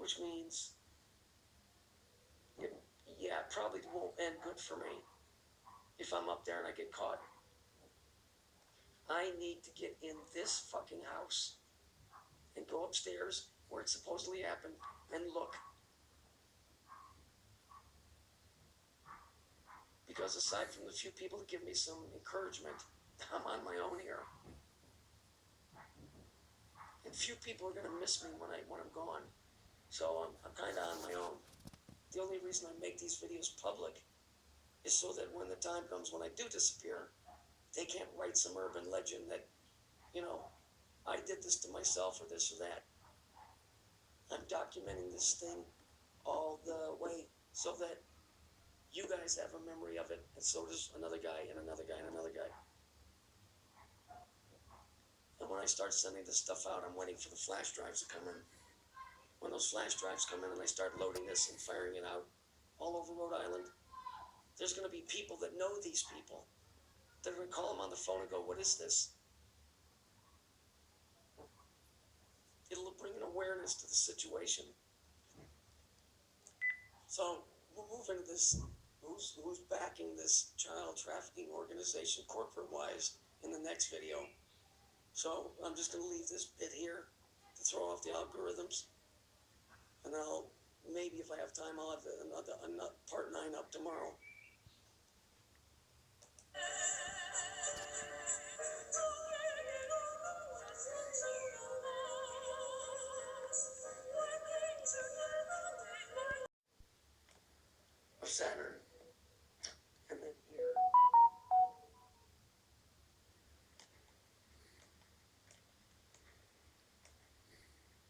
which means, yeah, it probably won't end good for me if I'm up there and I get caught. I need to get in this fucking house and go upstairs where it supposedly happened and look. Because aside from the few people that give me some encouragement, I'm on my own here. And few people are gonna miss me when I'm gone. So I'm kind of on my own. The only reason I make these videos public is so that when the time comes when I do disappear, they can't write some urban legend that, I did this to myself or this or that. I'm documenting this thing all the way so that you guys have a memory of it, and so does another guy and another guy and another guy. And when I start sending this stuff out, I'm waiting for the flash drives to come in. When those flash drives come in and I start loading this and firing it out all over Rhode Island, there's going to be people that know these people. They're going to call them on the phone and go, what is this? It'll bring an awareness to the situation. So we'll move into this. Who's backing this child trafficking organization corporate-wise in the next video. So I'm just going to leave this bit here to throw off the algorithms. And I'll, maybe if I have time, I'll have another part 9 up tomorrow. Of Saturn. And then here.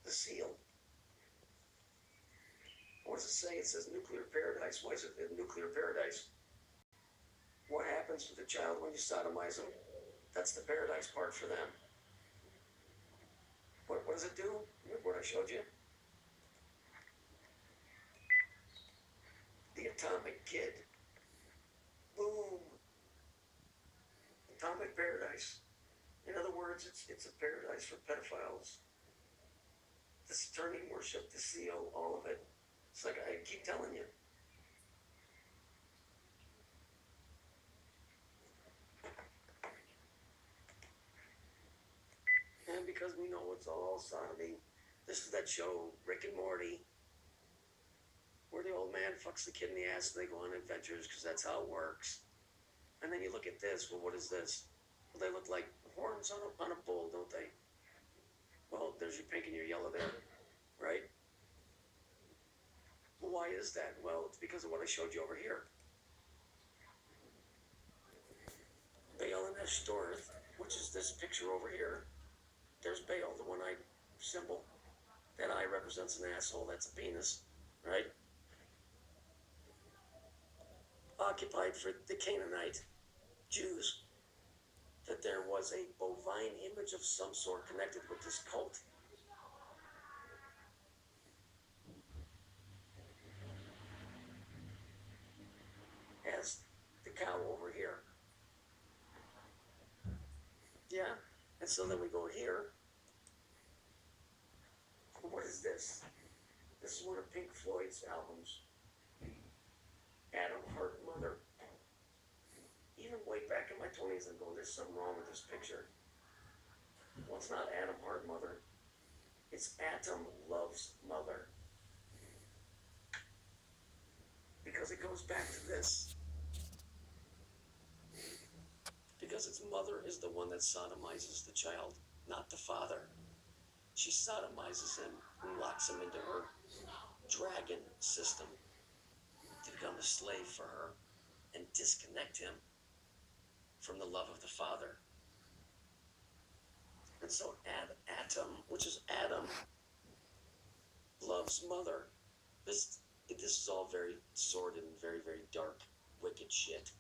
The seal. What does it say? It says nuclear paradise. Why is it a nuclear paradise? What happens to the child when you sodomize them? That's the paradise part for them. What does it do? What I showed you? The atomic kid. Boom. Atomic paradise. In other words, it's a paradise for pedophiles. The Saturnian worship, the seal, all of it. It's like I keep telling you. And because we know it's all sodomy, this is that show, Rick and Morty, where the old man fucks the kid in the ass and they go on adventures because that's how it works. And then you look at this, well, what is this? Well, they look like horns on a bull, don't they? Well, there's your pink and your yellow there, right? Well, why is that? Well, it's because of what I showed you over here. Baal and Ashtoreth, which is this picture over here. There's Baal, the one-eyed symbol. That eye represents an asshole, that's a penis, right? Occupied for the Canaanite Jews, that there was a bovine image of some sort connected with this cult. As the cow over here. Yeah, and so then we go here. What is this? This is one of Pink Floyd's albums. Adam Hart Mother. Even way back in my 20s, I'm going, there's something wrong with this picture. Well, it's not Adam Hart Mother. It's Atom Loves Mother. Because it goes back to this. Because its mother is the one that sodomizes the child, not the father. She sodomizes him and locks him into her dragon system to become a slave for her and disconnect him from the love of the father. And so Atom, which is Adam, loves mother. This is all very sordid and very, very dark, wicked shit.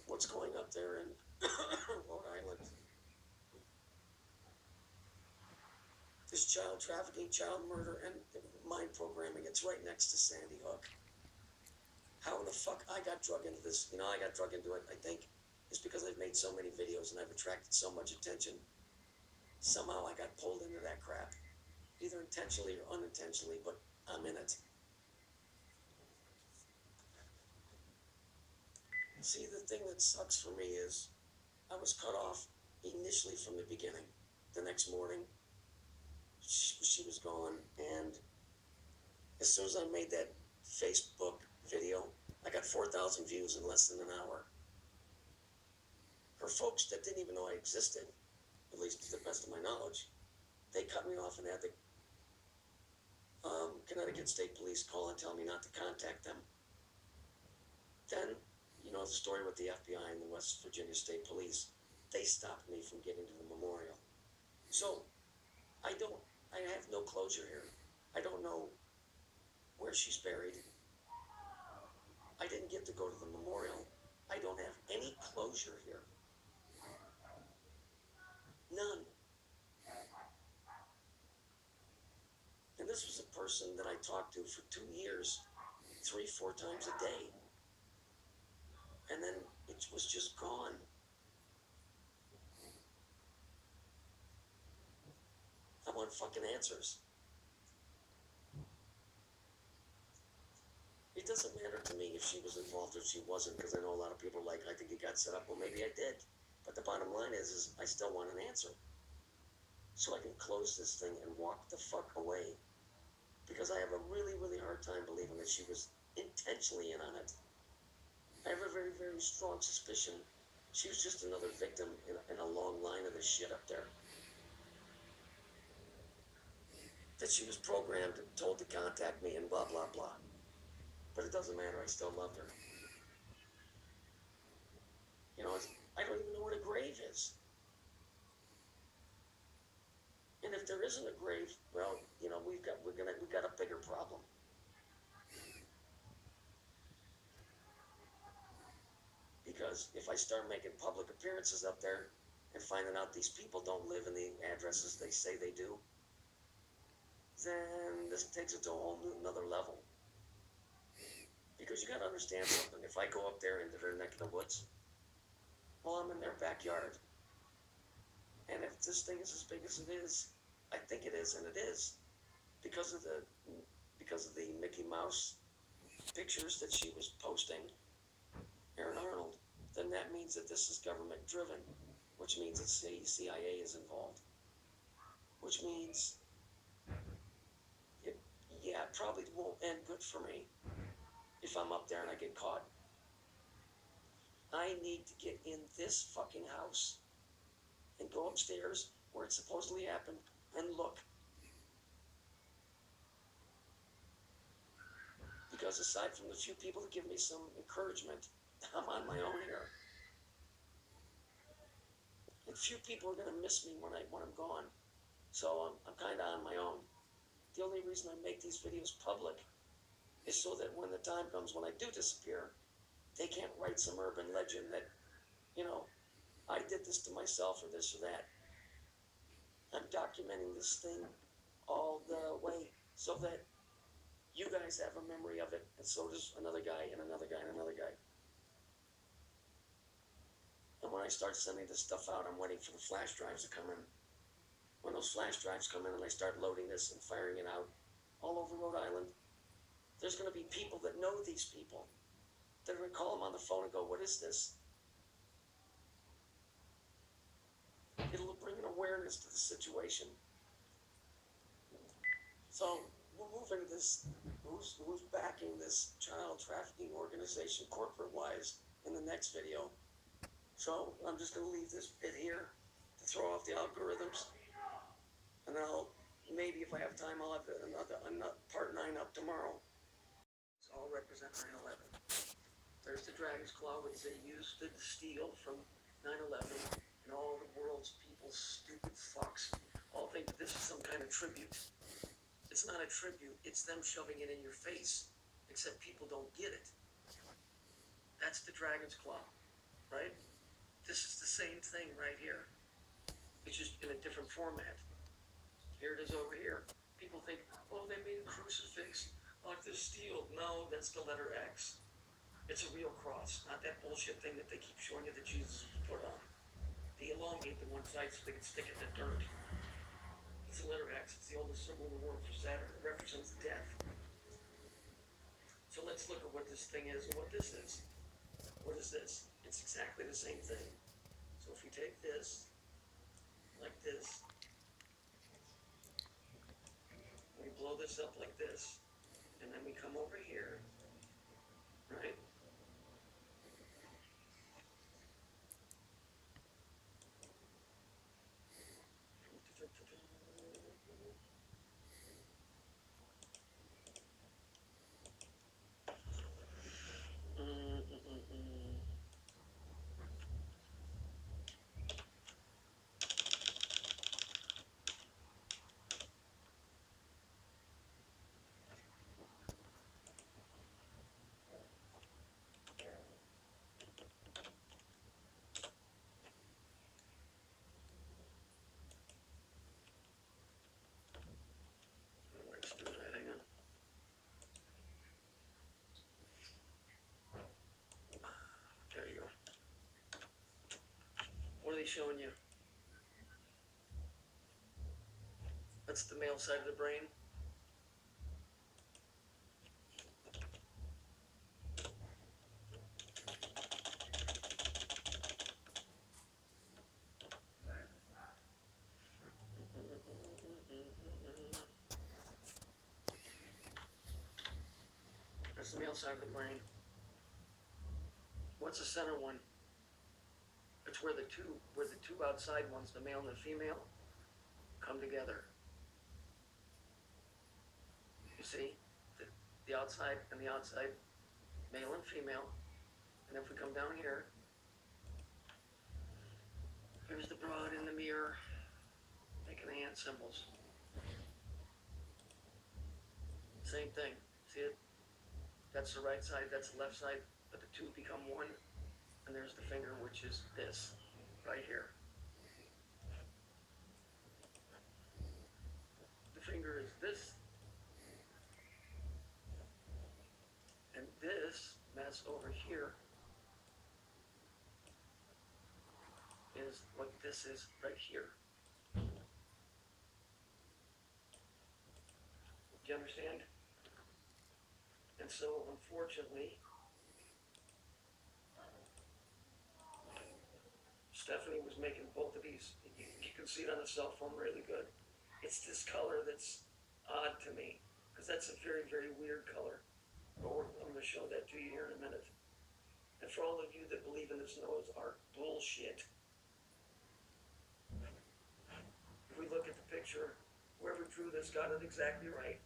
What's going up there in Rhode Island? This child trafficking, child murder, and mind programming. It's right next to Sandy Hook. How the fuck I got drug into this? I got drug into it, I think, is because I've made so many videos and I've attracted so much attention. Somehow I got pulled into that crap, either intentionally or unintentionally, but I'm in it. See, the thing that sucks for me is I was cut off initially from the beginning. The next morning, she was gone, and as soon as I made that Facebook video, I got 4,000 views in less than an hour. For folks that didn't even know I existed, at least to the best of my knowledge, they cut me off and had the Connecticut State Police call and tell me not to contact them. Then, you know the story with the FBI and the West Virginia State Police. They stopped me from getting to the memorial. So, I have no closure here. I don't know where she's buried. I didn't get to go to the memorial. I don't have any closure here. None. And this was a person that I talked to for 2 years, 3-4 times a day. And then it was just gone. I want fucking answers. It doesn't matter to me if she was involved or if she wasn't, because I know a lot of people are like, I think you got set up. Well, maybe I did. But the bottom line is I still want an answer. So I can close this thing and walk the fuck away. Because I have a really, really hard time believing that she was intentionally in on it. I have a very, very strong suspicion she was just another victim in a long line of this shit up there. That she was programmed and told to contact me and blah, blah, blah. But it doesn't matter, I still loved her. You know, I don't even know what a grave is. And if there isn't a grave, well, you know, we've got a bigger problem. Because if I start making public appearances up there and finding out these people don't live in the addresses they say they do, then this takes it to a whole another level. Because you gotta understand something. If I go up there into their neck of the woods, well, I'm in their backyard. And if this thing is as big as it is, I think it is, and it is, because of the Mickey Mouse pictures that she was posting, Aaron Arnold, then that means that this is government driven, which means that CIA is involved, which means it probably won't end good for me if I'm up there and I get caught. I need to get in this fucking house and go upstairs where it supposedly happened and look. Because aside from the few people that give me some encouragement, I'm on my own here. And few people are going to miss me when I'm gone. So I'm kind of on my own. The only reason I make these videos public is so that when the time comes when I do disappear, they can't write some urban legend that, you know, I did this to myself or this or that. I'm documenting this thing all the way so that you guys have a memory of it, and so does another guy and another guy and another guy. And when I start sending this stuff out, I'm waiting for the flash drives to come in. When those flash drives come in and I start loading this and firing it out all over Rhode Island, there's going to be people that know these people that are going to call them on the phone and go, what is this? It'll bring an awareness to the situation. So we'll move into this, who's backing this child trafficking organization corporate-wise in the next video. So I'm just going to leave this bit here to throw off the algorithms. And then maybe if I have time, I'll have another part 9 up tomorrow. It's all represent 9/11. There's the Dragon's Claw, which they used to steal from 9/11. And all the world's people, stupid fucks, all think that this is some kind of tribute. It's not a tribute, it's them shoving it in your face. Except people don't get it. That's the Dragon's Claw, right? This is the same thing right here. It's just in a different format. Here it is over here. People think, oh, they made a crucifix like this steel. No, that's the letter X. It's a real cross, not that bullshit thing that they keep showing you that Jesus elongate the one side so they can stick it in the dirt. It's a letter X. It's the oldest symbol in the world for Saturn. It represents death. So let's look at what this thing is and what this is. What is this? It's exactly the same thing. So if we take this, like this, we blow this up like this, and then we come over here, right? Let's do that, hang on. There you go. What are they showing you? That's the male side of the brain. That's the male side of the brain. What's the center one? It's where the two outside ones, the male and the female, come together. You see, the outside and the outside, male and female. And if we come down here, here's the broad in the mirror, making the hand symbols. Same thing. See it? That's the right side, that's the left side, but the two become one. And there's the finger, which is this, right here. The finger is this. And this mess over here is what this is right here. Do you understand? And so, unfortunately, Stephanie was making both of these. You can see it on the cell phone really good. It's this color that's odd to me, because that's a very, very weird color. But I'm going to show that to you here in a minute. And for all of you that believe in this Noah's Ark bullshit, if we look at the picture, whoever drew this got it exactly right.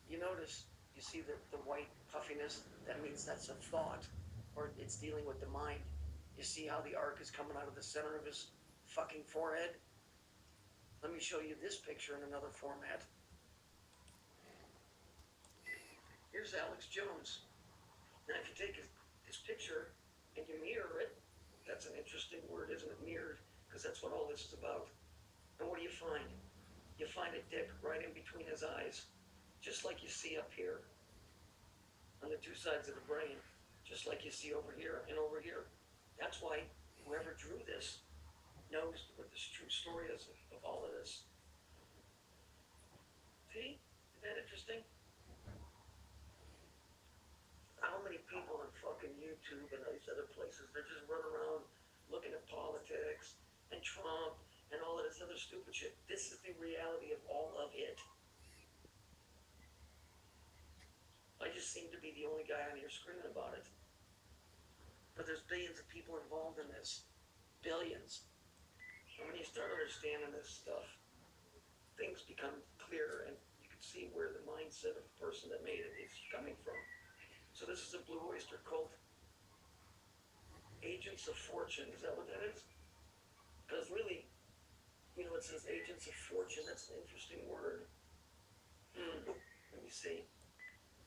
You notice, you see the white puffiness? That means that's a thought, or it's dealing with the mind. You see how the arc is coming out of the center of his fucking forehead? Let me show you this picture in another format. Here's Alex Jones. Now, if you take his picture and you mirror it, that's an interesting word, isn't it? Mirrored, because that's what all this is about. And what do you find? You find a dick right in between his eyes, just like you see up here on the two sides of the brain, just like you see over here and over here. That's why whoever drew this knows what this true story is of all of this. See? Isn't that interesting? How many people on fucking YouTube and these other places, they're just running around looking at politics and Trump and all of this other stupid shit. This is the reality of all of it. I just seem to be the only guy on here screaming about it. But there's billions of people involved in this. Billions. And when you start understanding this stuff, things become clearer and you can see where the mindset of the person that made it is coming from. So this is a Blue Oyster Cult. Agents of Fortune, is that what that is? Because really, you know, it says Agents of Fortune, that's an interesting word. Let me see.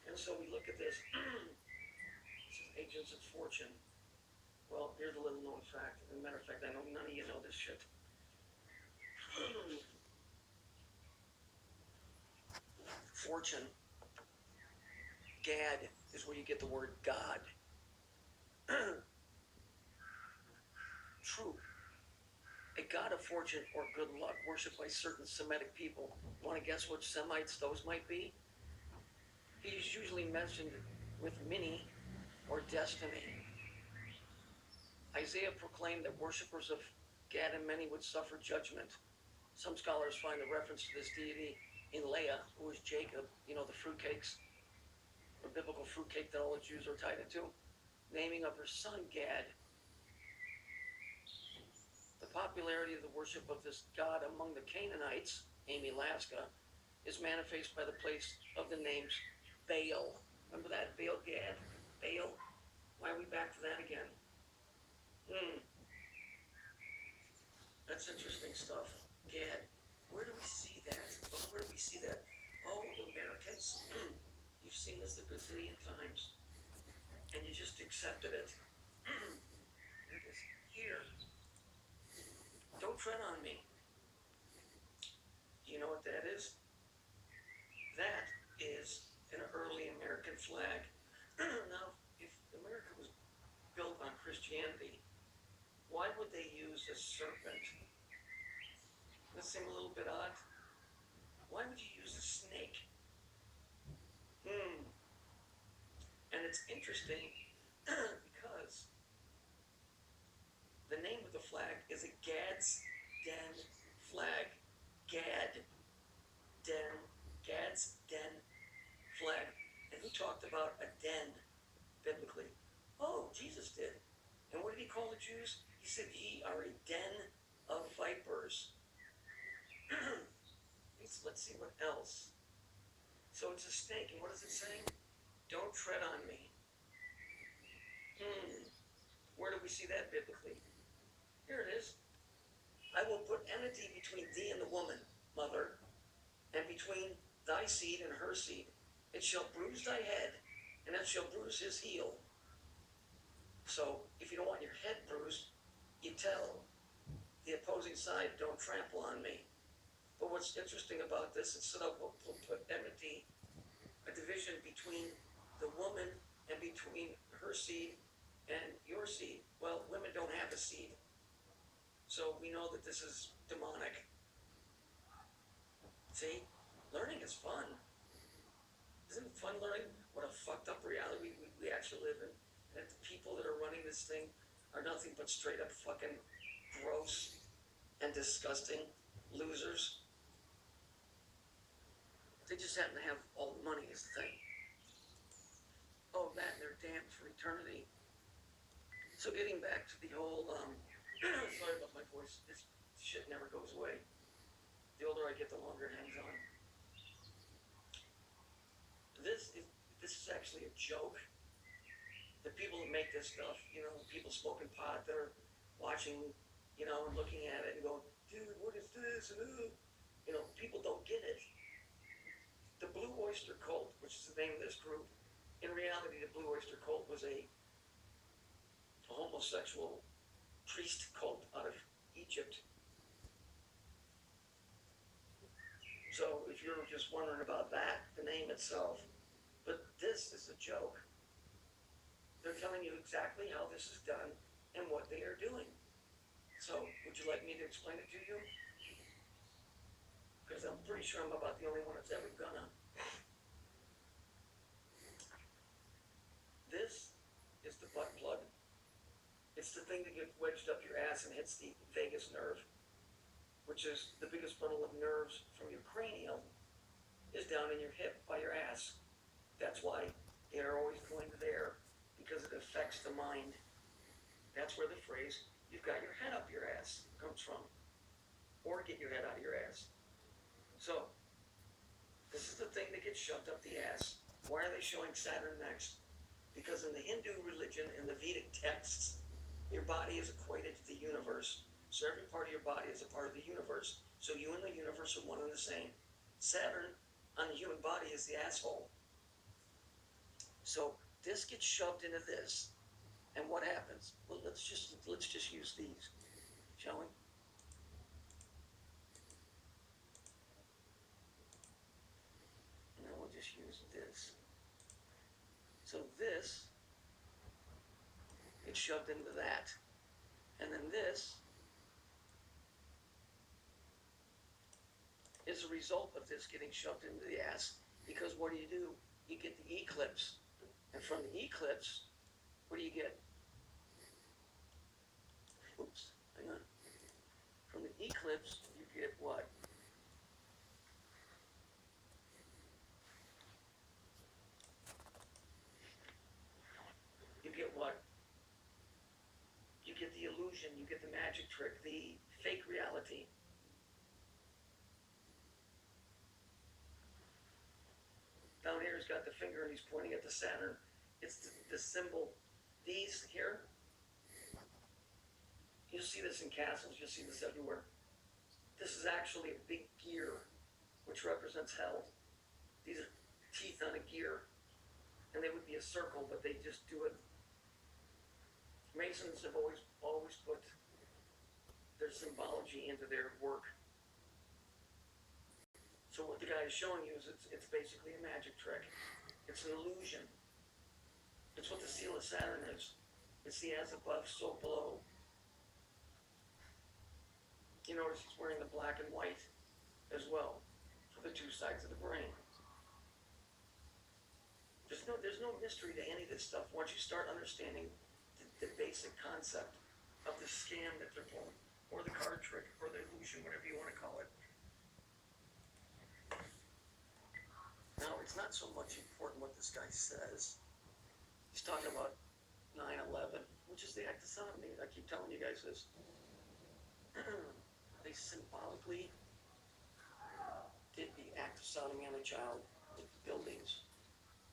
And so we look at this. This is Agents of Fortune. Well, here's a little known fact. As a matter of fact, I know none of you know this shit. Fortune. Gad is where you get the word God. True. god of fortune or good luck, worshipped by certain Semitic people. Want to guess which Semites those might be? He's usually mentioned with Mini or destiny. Isaiah proclaimed that worshippers of Gad and Meni would suffer judgment. Some scholars find the reference to this deity in Leah, who is Jacob, the fruitcakes, the biblical fruitcake that all the Jews are tied into, naming of her son Gad. The popularity of the worship of this god among the Canaanites, Amy Laska, is manifest by the place of the names Baal. Remember that? Baal Gad? Baal? Why are we back to that again? That's interesting stuff. Gad. Where do we see that? Where do we see that? Oh, Americans. You've seen this a gazillion times. And you just accepted it. There it is. Here. Don't tread on me. Do you know what that is? That is an early American flag. Now, if America was built on Christianity, why would they use a serpent? Does that seem a little bit odd? Why would you use a snake? And it's interesting because the name of the flag is a Gad's Den flag. Gad's Den flag. And who talked about a den biblically? Oh, Jesus did. And what did he call the Jews? He said, ye are a den of vipers. Let's see what else. So it's a snake, and what is it saying? Don't tread on me. Where do we see that biblically? Here it is. I will put enmity between thee and the woman, mother, and between thy seed and her seed. It shall bruise thy head, and it shall bruise his heel. So, if you don't want your head bruised, you tell the opposing side, don't trample on me. But what's interesting about this, instead of we'll put enmity, a division between the woman and between her seed and your seed. Well, women don't have a seed. So we know that this is demonic. See? Learning is fun. Isn't it fun learning what a fucked up reality we actually live in? And that the people that are running this thing are nothing but straight up fucking gross and disgusting losers. They just happen to have all the money is the thing. Oh, that and they're damned for eternity. So getting back to the whole, sorry about my voice, this shit never goes away. The older I get, the longer it hangs on. This is actually a joke. The people that make this stuff, people smoking pot, they're watching, and looking at it and going, dude, what is this? And, people don't get it. The Blue Oyster Cult, which is the name of this group, in reality, the Blue Oyster Cult was a homosexual priest cult out of Egypt. So if you're just wondering about that, the name itself, but this is a joke. They're telling you exactly how this is done and what they are doing. So would you like me to explain it to you? Because I'm pretty sure I'm about the only one that's ever gonna. This is the butt plug. It's the thing that gets wedged up your ass and hits the vagus nerve, which is the biggest bundle of nerves from your cranium is down in your hip by your ass. That's why they are always going there, because it affects the mind. That's where the phrase, you've got your head up your ass, comes from. Or get your head out of your ass. So, this is the thing that gets shoved up the ass. Why are they showing Saturn next? Because in the Hindu religion, in the Vedic texts, your body is equated to the universe. So every part of your body is a part of the universe. So you and the universe are one and the same. Saturn on the human body is the asshole. So this gets shoved into this. And what happens? Well, let's just use these, shall we? Just use this. So this gets shoved into that. And then this as a result of this getting shoved into the ass, because what do? You get the eclipse. And from the eclipse, what do you get? Oops, hang on. From the eclipse, you get what? You get what? You get the illusion, you get the magic trick, the fake reality. Down here, he's got the finger and he's pointing at the Saturn. It's the symbol. These here, you'll see this in castles, you'll see this everywhere. This is actually a big gear, which represents hell. These are teeth on a gear, and they would be a circle, but they just do it. Masons have always put their symbology into their work. So what the guy is showing you is it's basically a magic trick. It's an illusion. It's what the seal of Saturn is. It's the as above, so below. You notice he's wearing the black and white as well for the two sides of the brain. There's no mystery to any of this stuff once you start understanding the basic concept of the scam that they're pulling, or the card trick, or the illusion, whatever you want to call it. Now, it's not so much important what this guy says. He's talking about 9/11, which is the act of sodomy. I keep telling you guys this. They symbolically did the act of sodomy on a child with buildings.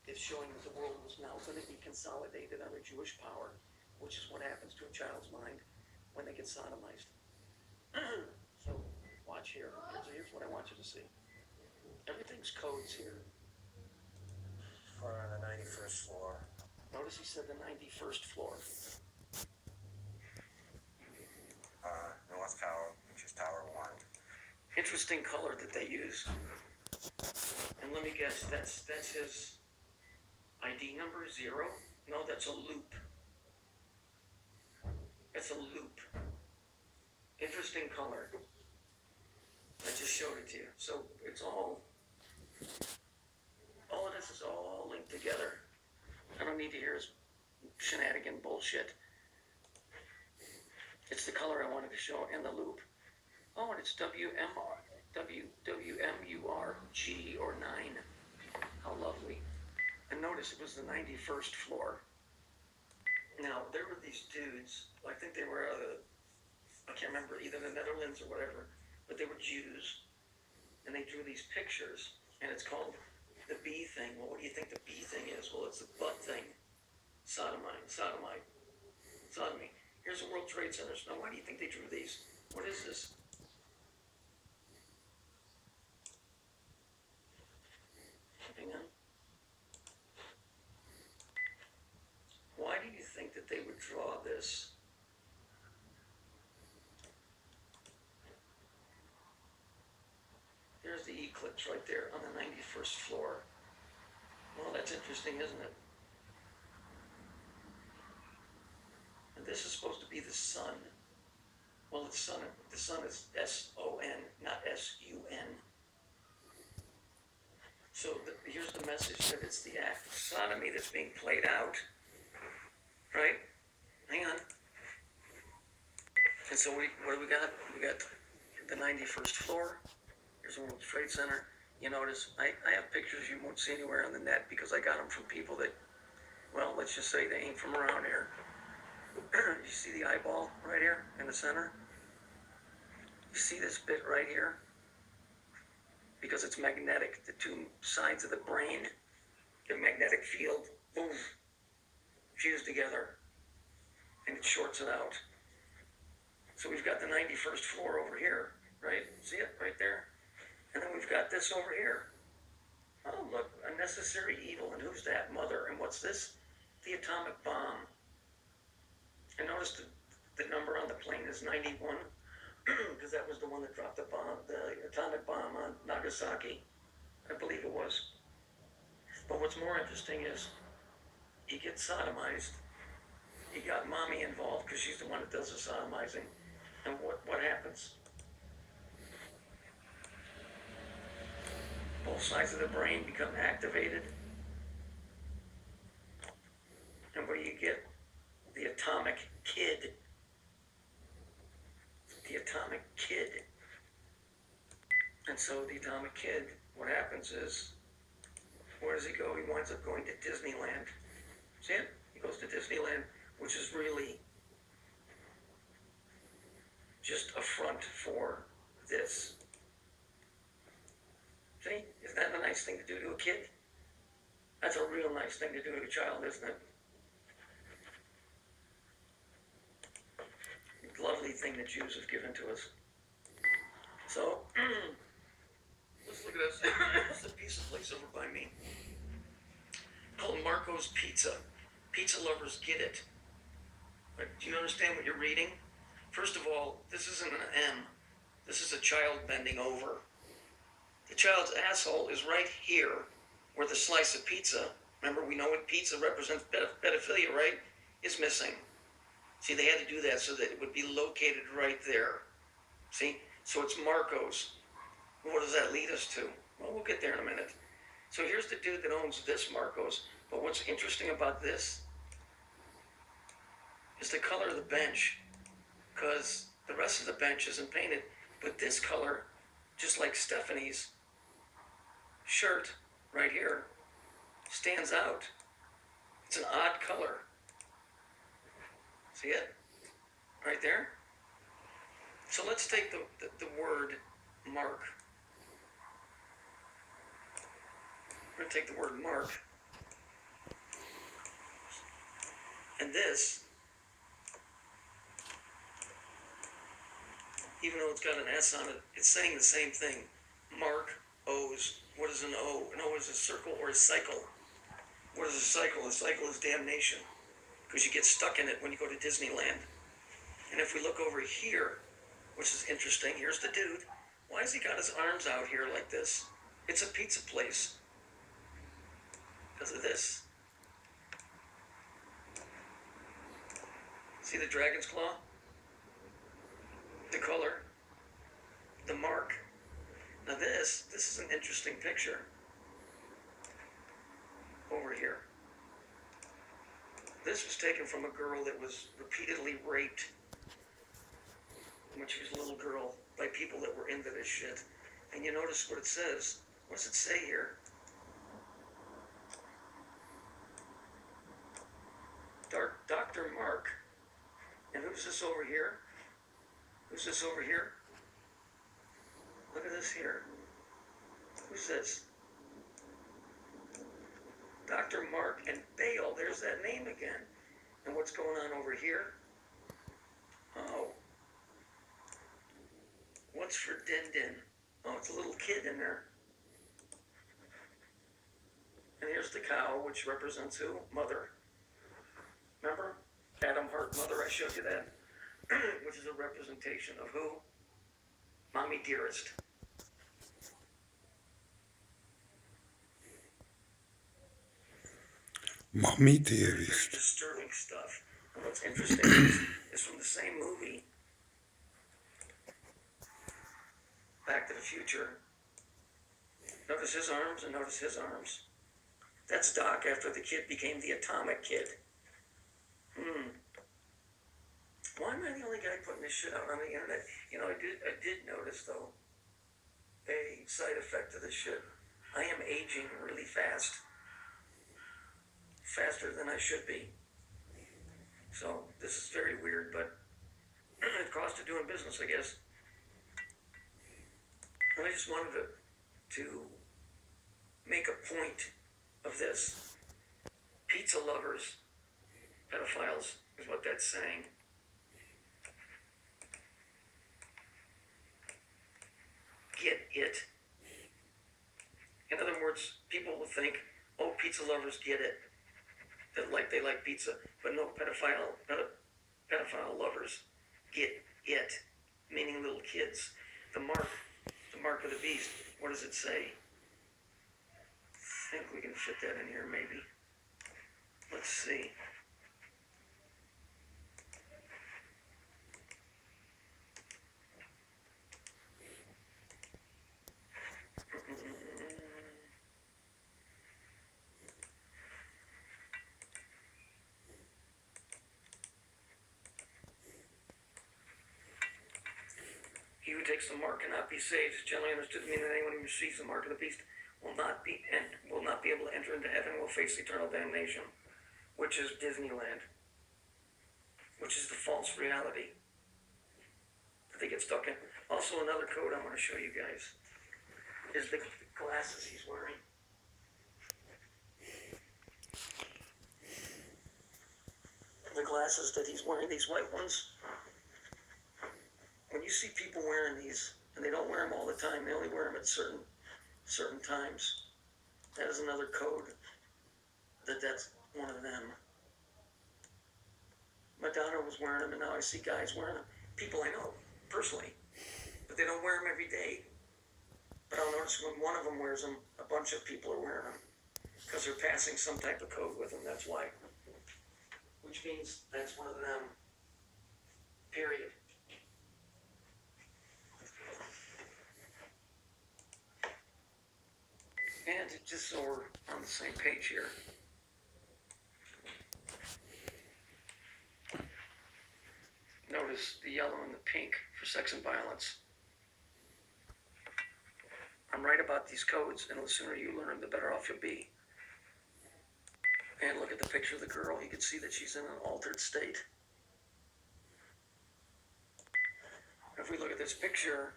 It's showing that the world was now going to be consolidated under Jewish power, which is what happens to a child's mind when they get sodomized. So, watch here. Here's what I want you to see. Everything's codes here. We're on the 91st floor. Notice he said the 91st floor. North Tower, which is Tower 1. Interesting color that they use. And let me guess, that's his ID number, 0? No, that's a loop. That's a loop. Interesting color. I just showed it to you. So it's all of this is all linked together. I don't need to hear his shenanigan bullshit. It's the color I wanted to show and the loop. Oh, and it's WWMURG or 9. How lovely. And notice it was the 91st floor. Now, there were these dudes, I think they were out of, I can't remember, either the Netherlands or whatever, but they were Jews. And they drew these pictures, and it's called the bee thing. Well, what do you think the bee thing is? Well, it's the butt thing. Sodomy. Here's the World Trade Center. Now, why do you think they drew these? What is this? Hang on. Why do you think that they would draw this? There's the eclipse right there on the 91st floor. Well, that's interesting, isn't it? And this is supposed to be the sun. Well, the sun is S-O-N, not S-U-N. So here's the message that it's the act of sodomy that's being played out. Right? Hang on. And so what do we got? We got the 91st floor. Here's the World Trade Center. You notice, I have pictures you won't see anywhere on the net because I got them from people that, well, let's just say they ain't from around here. You see the eyeball right here in the center? You see this bit right here? Because it's magnetic, the two sides of the brain, the magnetic field, boom, fuse together, and it shorts it out. So we've got the 91st floor over here, right? See it right there? And then we've got this over here. Oh, look, unnecessary evil. And who's that? Mother. And what's this? The atomic bomb. And notice the number on the plane is 91, because that was the one that dropped the bomb, the atomic bomb on Nagasaki. I believe it was. But what's more interesting is he gets sodomized. He got mommy involved because she's the one that does the sodomizing. And what happens? both sides of the brain become activated. And where you get the atomic kid. The atomic kid. And so the atomic kid, what happens is, where does he go? He winds up going to Disneyland. See it? He goes to Disneyland, which is really just a front for this. See? Isn't that a nice thing to do to a kid? That's a real nice thing to do to a child, isn't it? Lovely thing that Jews have given to us. So, let's look at this. This is a pizza place over by me called Marco's Pizza. Pizza lovers get it. But do you understand what you're reading? First of all, this isn't an M. This is a child bending over. The child's asshole is right here where the slice of pizza, remember we know what pizza represents, pedophilia, right? Is missing. See, they had to do that so that it would be located right there. See? So it's Marco's. What does that lead us to? Well, we'll get there in a minute. So here's the dude that owns this Marco's. But what's interesting about this is the color of the bench. Because the rest of the bench isn't painted. But this color, just like Stephanie's shirt right here, stands out. It's an odd color. See it? Right there? So let's take the word mark. We're going to take the word mark. And this, even though it's got an S on it, it's saying the same thing. Mark, O's. What is an O? An O is a circle or a cycle. What is a cycle? A cycle is damnation. Because you get stuck in it when you go to Disneyland. And if we look over here, which is interesting, here's the dude. Why has he got his arms out here like this? It's a pizza place. Because of this. See the dragon's claw? The color. The mark. Now this is an interesting picture. Over here. This was taken from a girl that was repeatedly raped when she was a little girl by people that were into this shit. And you notice what it says. What does it say here? Dr. Mark. And who's this over here? Who's this over here? Look at this here. Who's this? Dr. Mark and Bale. There's that name again. And what's going on over here? Oh. What's for Din Din? Oh, it's a little kid in there. And here's the cow, which represents who? Mother. Remember? Adam Hart Mother, I showed you that. Which is a representation of who? Mommy Dearest. Mommy Dearest. Disturbing stuff. And what's interesting is from the same movie, Back to the Future. Notice his arms and notice his arms. That's Doc after the kid became the atomic kid. Why am I the only guy putting this shit out on the internet? You know, I did notice though, a side effect of this shit. I am aging really fast. Faster than I should be. So this is very weird, but it cost of doing business, I guess. And I just wanted to make a point of this. Pizza lovers, pedophiles, is what that's saying. Get it. In other words, people will think, oh, pizza lovers get it. They like pizza. But no, pedophile lovers get it. Meaning little kids. The mark of the beast. What does it say? I think we can fit that in here maybe. Let's see. He who takes the mark cannot be saved is generally understood to mean that anyone who receives the mark of the beast will not be able to enter into heaven and will face eternal damnation, which is Disneyland, which is the false reality that they get stuck in. Also, another code I want to show you guys is the glasses he's wearing. The glasses that he's wearing, these white ones. When you see people wearing these, and they don't wear them all the time, they only wear them at certain times. That is another code that's one of them. My daughter was wearing them, and now I see guys wearing them. People I know personally, but they don't wear them every day. But I'll notice when one of them wears them, a bunch of people are wearing them because they're passing some type of code with them. That's why. Which means that's one of them. Period. And just so we're on the same page here. Notice the yellow and the pink for sex and violence. I'm right about these codes, and the sooner you learn, the better off you'll be. And look at the picture of the girl. You can see that she's in an altered state. If we look at this picture,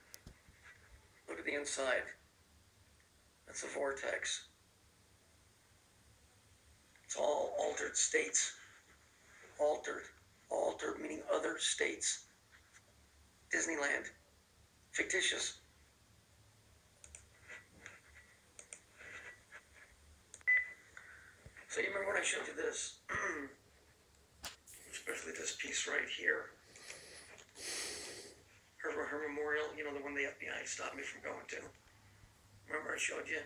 look at the inside. That's a vortex. It's all altered states. Altered meaning other states. Disneyland. Fictitious. So you remember when I showed you this? Especially this piece right here. Her memorial, you know, the one the FBI stopped me from going to. Remember I showed you?